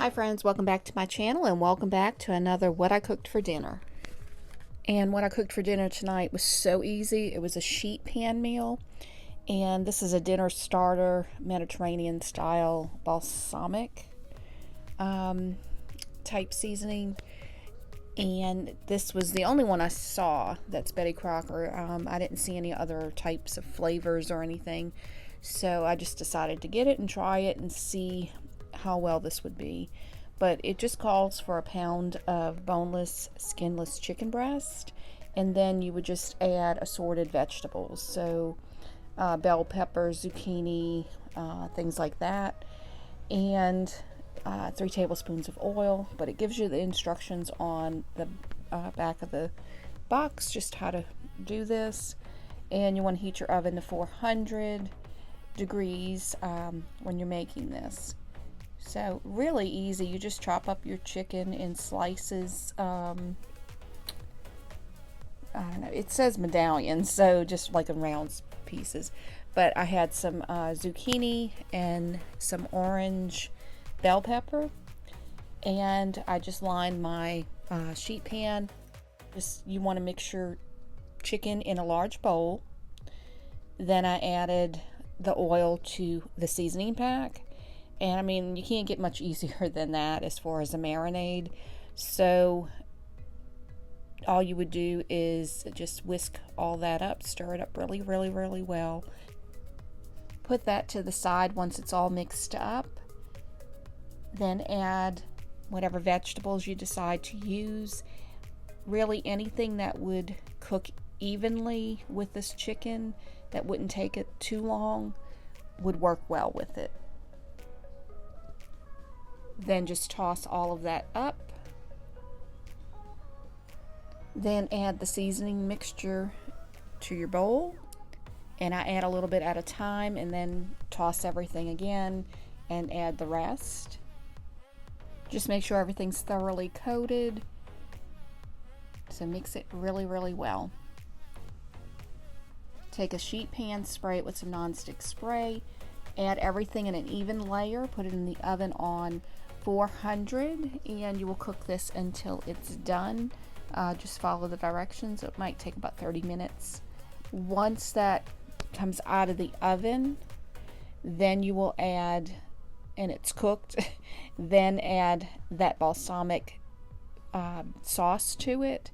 Hi friends, welcome back to my channel and welcome back to another What I Cooked for Dinner. And what I cooked for dinner tonight was so easy. It was a sheet pan meal, and this is a dinner starter, Mediterranean style balsamic type seasoning. And this was the only one I saw that's Betty Crocker. I didn't see any other types of flavors or anything, so I just decided to get it and try it and see how well this would be. But it just calls for a pound of boneless, skinless chicken breast, and then you would just add assorted vegetables, so bell peppers, zucchini, things like that, and 3 tablespoons of oil. But it gives you the instructions on the back of the box just how to do this. And you want to heat your oven to 400 degrees when you're making this. So really easy. You just chop up your chicken in slices. I don't know, it says medallions, so just like in round pieces. But I had some zucchini and some orange bell pepper, and I just lined my sheet pan. You want to mix your chicken in a large bowl. Then I added the oil to the seasoning pack. And I mean, you can't get much easier than that as far as a marinade. So all you would do is just whisk all that up, stir it up really, really, really well. Put that to the side once it's all mixed up. Then add whatever vegetables you decide to use. Really anything that would cook evenly with this chicken, that wouldn't take it too long, would work well with it. Then just toss all of that up. Then add the seasoning mixture to your bowl. And I add a little bit at a time and then toss everything again and add the rest. Just make sure everything's thoroughly coated. So mix it really, really well. Take a sheet pan, spray it with some nonstick spray. Add everything in an even layer. Put it in the oven on 400, and you will cook this until it's done. Just follow the directions. It might take about 30 minutes. Once that comes out of the oven, then you will add, and it's cooked, then add that balsamic sauce to it,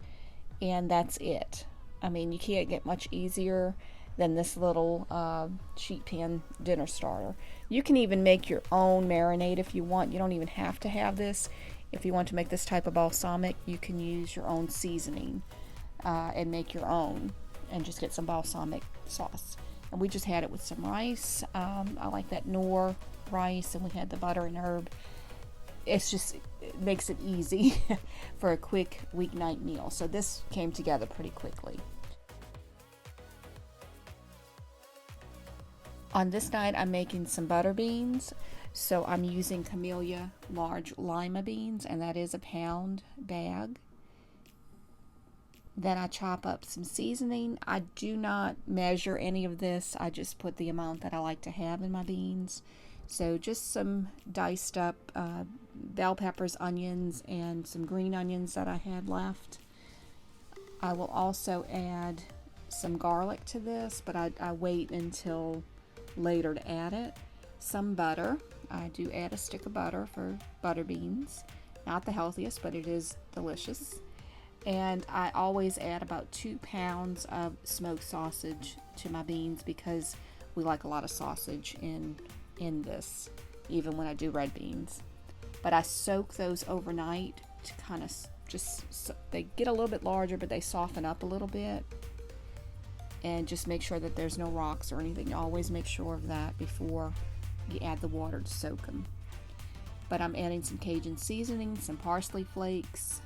and that's it. I mean, you can't get much easier than this little sheet pan dinner starter. You can even make your own marinade if you want. You don't even have to have this. If you want to make this type of balsamic, you can use your own seasoning and make your own and just get some balsamic sauce. And we just had it with some rice. I like that Knorr rice, and we had the butter and herb. It makes it easy for a quick weeknight meal. So this came together pretty quickly. On this night, I'm making some butter beans. So I'm using Camellia large lima beans, and that is a pound bag. Then I chop up some seasoning. I do not measure any of this. I just put the amount that I like to have in my beans. So just some diced up bell peppers, onions, and some green onions that I had left. I will also add some garlic to this, but I wait until later to add it. Some butter. I do add a stick of butter for butter beans. Not the healthiest, but it is delicious. And I always add about 2 pounds of smoked sausage to my beans because we like a lot of sausage in this, even when I do red beans. But I soak those overnight to kind of they get a little bit larger, but they soften up a little bit. And just make sure that there's no rocks or anything. You always make sure of that before you add the water to soak them. But I'm adding some Cajun seasoning, some parsley flakes,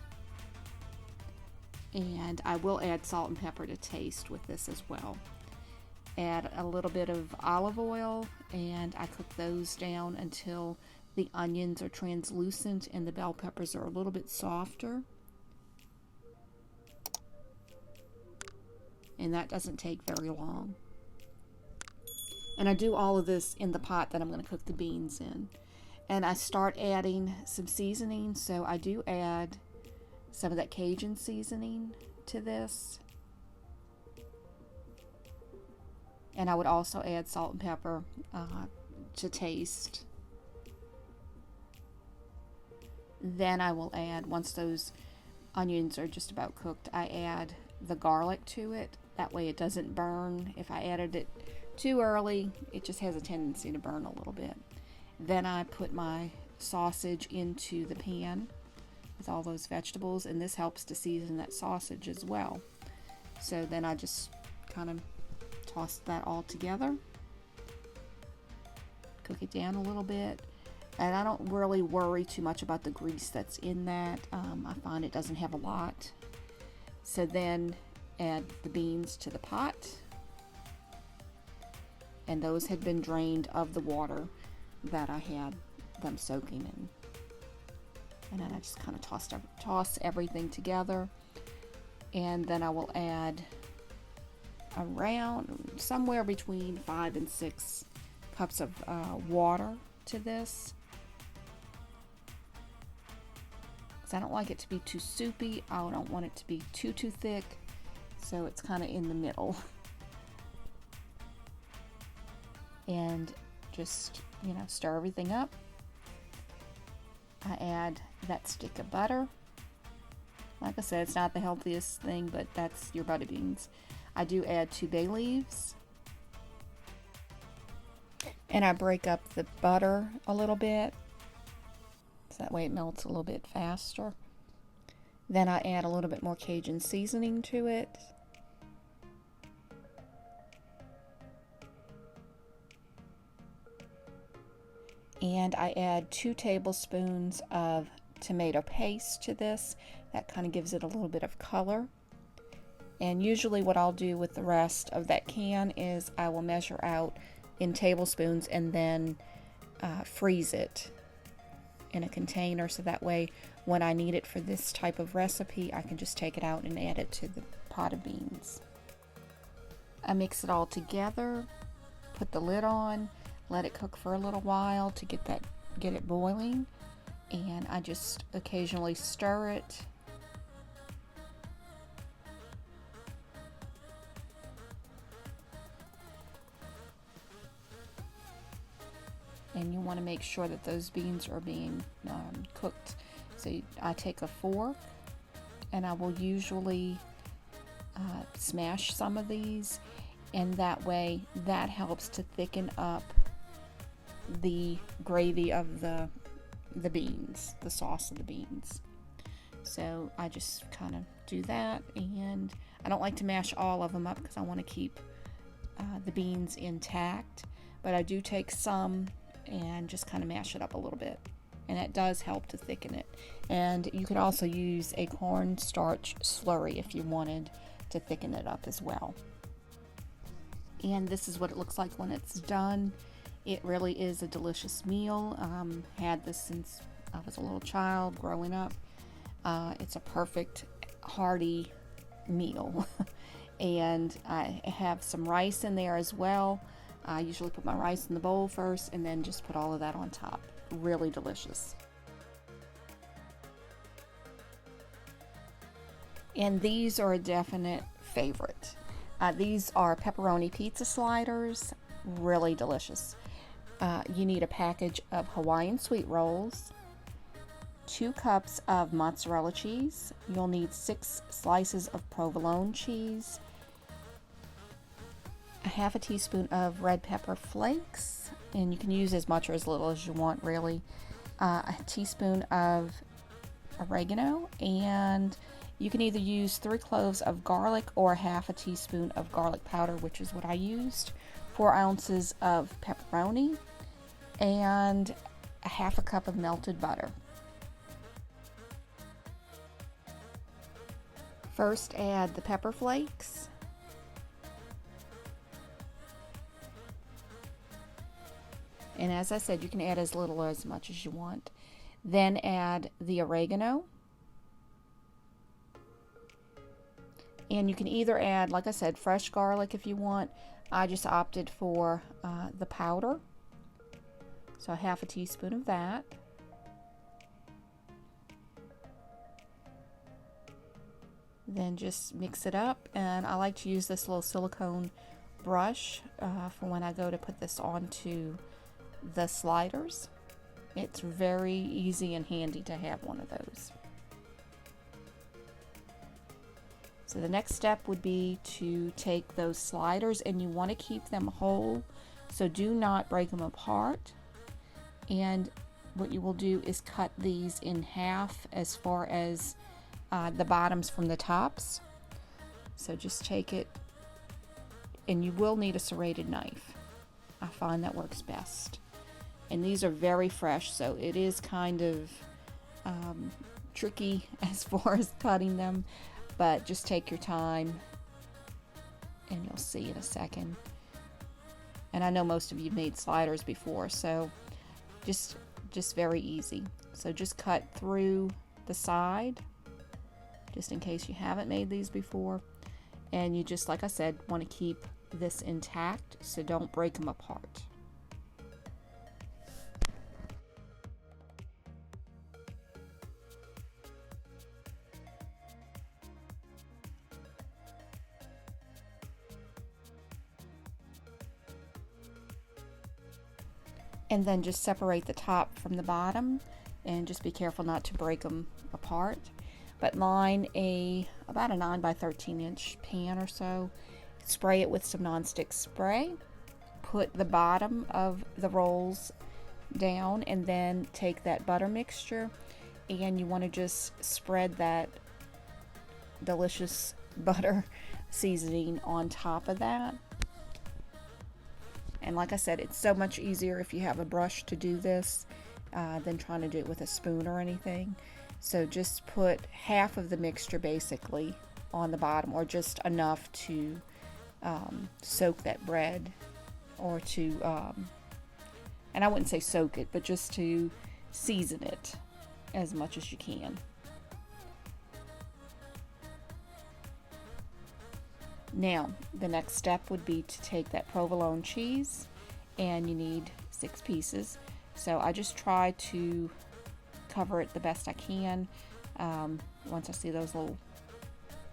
and I will add salt and pepper to taste with this as well. Add a little bit of olive oil, and I cook those down until the onions are translucent and the bell peppers are a little bit softer. And that doesn't take very long. And I do all of this in the pot that I'm going to cook the beans in. And I start adding some seasoning, so I do add some of that Cajun seasoning to this. And I would also add salt and pepper to taste. Then I will add, once those onions are just about cooked, I add the garlic to it. That way it doesn't burn. If I added it too early, it just has a tendency to burn a little bit. Then I put my sausage into the pan with all those vegetables, and this helps to season that sausage as well. So then I just kind of toss that all together, cook it down a little bit, and I don't really worry too much about the grease that's in that. I find it doesn't have a lot. So then add the beans to the pot, and those had been drained of the water that I had them soaking in. And then I just kind of toss everything together, and then I will add around somewhere between 5 and 6 cups of water to this, because I don't like it to be too soupy. I don't want it to be too thick, so it's kind of in the middle. And just, stir everything up. I add that stick of butter. Like I said, it's not the healthiest thing, but that's your butter beans. I do add 2 bay leaves. And I break up the butter a little bit, so that way it melts a little bit faster. Then I add a little bit more Cajun seasoning to it. And I add 2 tablespoons of tomato paste to this. That kind of gives it a little bit of color. And usually what I'll do with the rest of that can is I will measure out in tablespoons and then freeze it in a container, so that way when I need it for this type of recipe, I can just take it out and add it to the pot of beans. I mix it all together, put the lid on, let it cook for a little while to get it boiling, and I just occasionally stir it. And you want to make sure that those beans are being cooked. So I take a fork, and I will usually smash some of these, and that way that helps to thicken up the gravy of the beans, the sauce of the beans. So I just kind of do that, and I don't like to mash all of them up because I want to keep the beans intact, but I do take some and just kind of mash it up a little bit, and that does help to thicken it. And you could also use a cornstarch slurry if you wanted to thicken it up as well. And this is what it looks like when it's done. It really is a delicious meal. Had this since I was a little child growing up. It's a perfect hearty meal. And I have some rice in there as well. I usually put my rice in the bowl first and then just put all of that on top. Really delicious. And these are a definite favorite. These are pepperoni pizza sliders. Really delicious. You need a package of Hawaiian sweet rolls, 2 cups of mozzarella cheese. You'll need 6 slices of provolone cheese, a half a teaspoon of red pepper flakes, and you can use as much or as little as you want, really. A teaspoon of oregano, and you can either use 3 cloves of garlic or half a teaspoon of garlic powder, which is what I used. 4 ounces of pepperoni, and a half a cup of melted butter. First, add the pepper flakes. And as I said, you can add as little or as much as you want. Then add the oregano. And you can either add, like I said, fresh garlic if you want. I just opted for the powder. So 1/2 teaspoon of that. Then just mix it up, and I like to use this little silicone brush for when I go to put this onto the sliders. It's very easy and handy to have one of those. So the next step would be to take those sliders, and you want to keep them whole, so do not break them apart. And what you will do is cut these in half as far as the bottoms from the tops. So just take it, and you will need a serrated knife. I find that works best. And these are very fresh, so it is kind of tricky as far as cutting them, but just take your time, and you'll see in a second. And I know most of you made sliders before, so just very easy. So just cut through the side, just in case you haven't made these before. And you just, like I said, want to keep this intact, so don't break them apart. And then just separate the top from the bottom, and just be careful not to break them apart. But line about a 9 by 13 inch pan or so, spray it with some nonstick spray, put the bottom of the rolls down, and then take that butter mixture, and you want to just spread that delicious butter seasoning on top of that. And like I said, it's so much easier if you have a brush to do this than trying to do it with a spoon or anything. So just put half of the mixture basically on the bottom, or just enough to soak that bread, or to, and I wouldn't say soak it, but just to season it as much as you can. Now, the next step would be to take that provolone cheese, and you need 6 pieces. So I just try to cover it the best I can. Once I see those little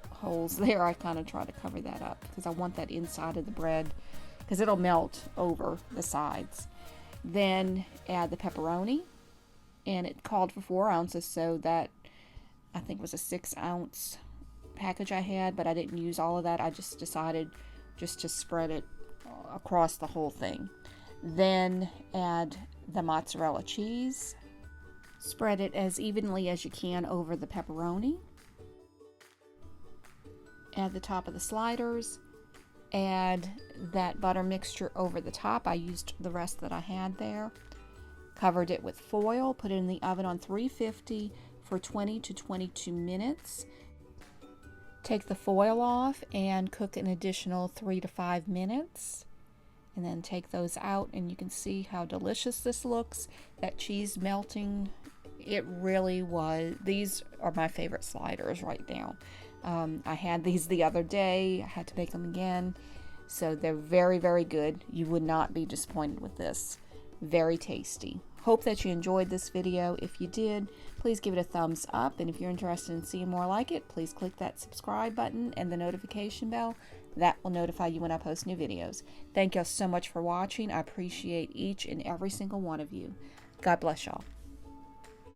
holes there, I kind of try to cover that up, because I want that inside of the bread, because it'll melt over the sides. Then add the pepperoni, and it called for 4 ounces, so that I think was a 6 ounce package I had, but I didn't use all of that. I just decided just to spread it across the whole thing. Then add the mozzarella cheese. Spread it as evenly as you can over the pepperoni. Add the top of the sliders. Add that butter mixture over the top. I used the rest that I had there. Covered it with foil. Put it in the oven on 350 for 20 to 22 minutes. Take the foil off and cook an additional 3 to 5 minutes. And then take those out, and you can see how delicious this looks. That cheese melting, it really was. These are my favorite sliders right now. I had these the other day. I had to make them again. So they're very, very good. You would not be disappointed with this. Very tasty. Hope that you enjoyed this video. If you did, please give it a thumbs up. And if you're interested in seeing more like it, please click that subscribe button and the notification bell. That will notify you when I post new videos. Thank y'all so much for watching. I appreciate each and every single one of you. God bless y'all.